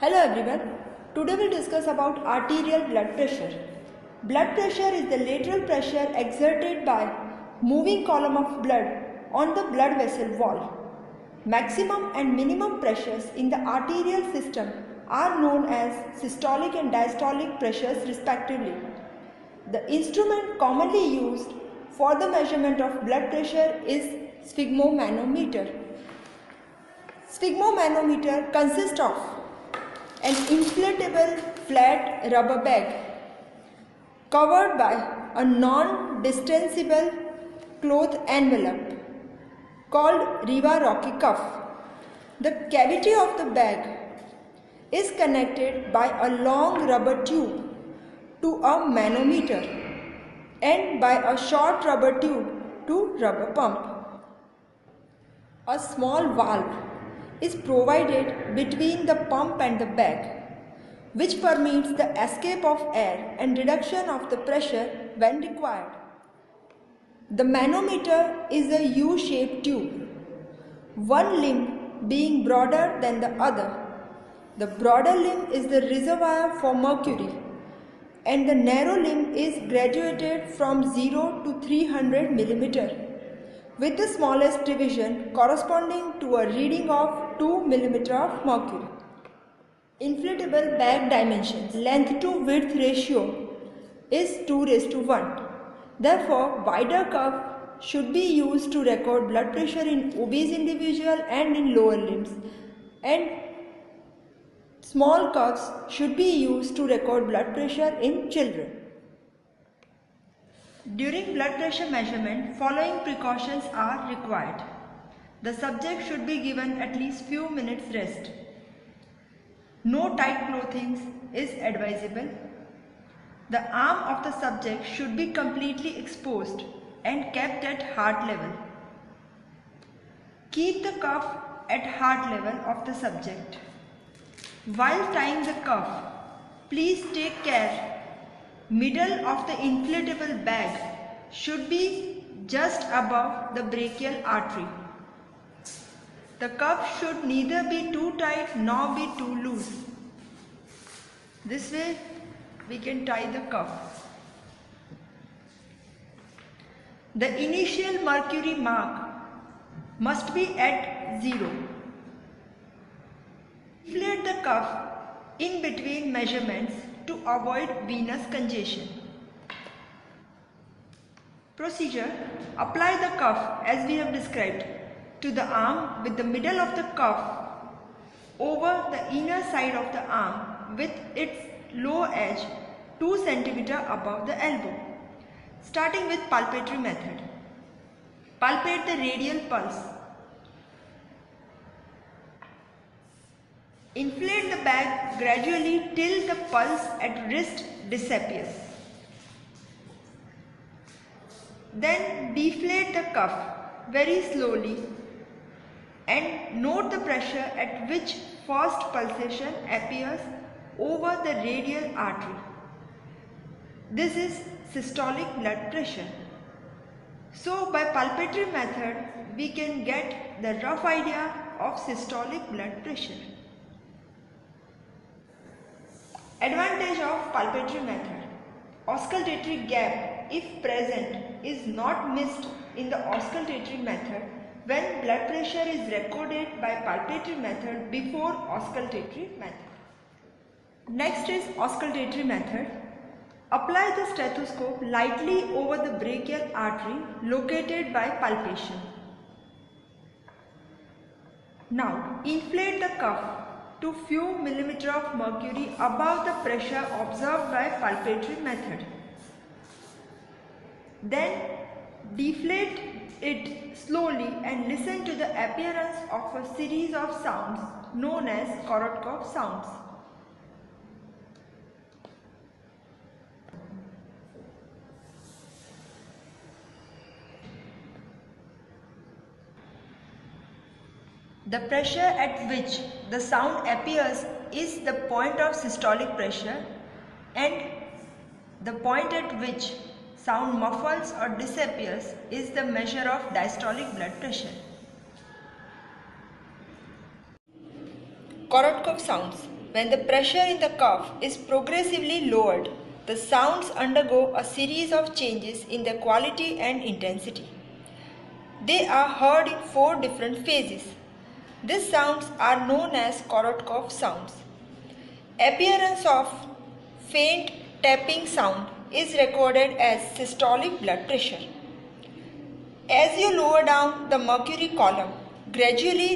Hello everyone. Today we'll discuss about arterial blood pressure. Blood pressure is the lateral pressure exerted by moving column of blood on the blood vessel wall. Maximum and minimum pressures in the arterial system are known as systolic and diastolic pressures respectively. The instrument commonly used for the measurement of blood pressure is sphygmomanometer. Sphygmomanometer consists of an inflatable flat rubber bag covered by a non-distensible cloth envelope called Riva Rocky cuff. The cavity of the bag is connected by a long rubber tube to a manometer and by a short rubber tube to rubber pump. A small valve is provided between the pump and the bag, which permits the escape of air and reduction of the pressure when required. The manometer is a U-shaped tube, one limb being broader than the other. The broader limb is the reservoir for mercury, and the narrow limb is graduated from 0 to 300 mm, with the smallest division corresponding to a reading of 2 mm of mercury. Inflatable bag dimensions. Length to width ratio is 2:1. Therefore, wider cuff should be used to record blood pressure in obese individual and in lower limbs, and small cuffs should be used to record blood pressure in children. During blood pressure measurement, following precautions are required. The subject should be given at least few minutes rest. No tight clothing is advisable. The arm of the subject should be completely exposed and kept at heart level. Keep the cuff at heart level of the subject. While tying the cuff, please take care. Middle of the inflatable bag should be just above the brachial artery. The cuff should neither be too tight nor be too loose. This way we can tie the cuff. The initial mercury mark must be at 0. Inflate the cuff in between measurements to avoid venous congestion. Procedure: apply the cuff as we have described to the arm with the middle of the cuff over the inner side of the arm with its low edge 2 cm above the elbow. Starting with palpatory method. Palpate the radial pulse. Inflate the bag gradually till the pulse at wrist disappears. Then deflate the cuff very slowly and note the pressure at which first pulsation appears over the radial artery. This is systolic blood pressure. So by palpatory method we can get the rough idea of systolic blood pressure. Advantage of palpatory method. Auscultatory gap, if present, is not missed in the auscultatory method when blood pressure is recorded by palpatory method before auscultatory method. Next is auscultatory method. Apply the stethoscope lightly over the brachial artery located by palpation. Now inflate the cuff to few millimeter of mercury above the pressure observed by palpatory method. Then deflate it slowly and listen to the appearance of a series of sounds known as Korotkov sounds. The pressure at which the sound appears is the point of systolic pressure, and the point at which sound muffles or disappears is the measure of diastolic blood pressure. Korotkov sounds. when the pressure in the cuff is progressively lowered, the sounds undergo a series of changes in their quality and intensity. They are heard in 4 different phases. These sounds are known as Korotkov sounds. Appearance of faint tapping sound is recorded as systolic blood pressure. As you lower down the mercury column, gradually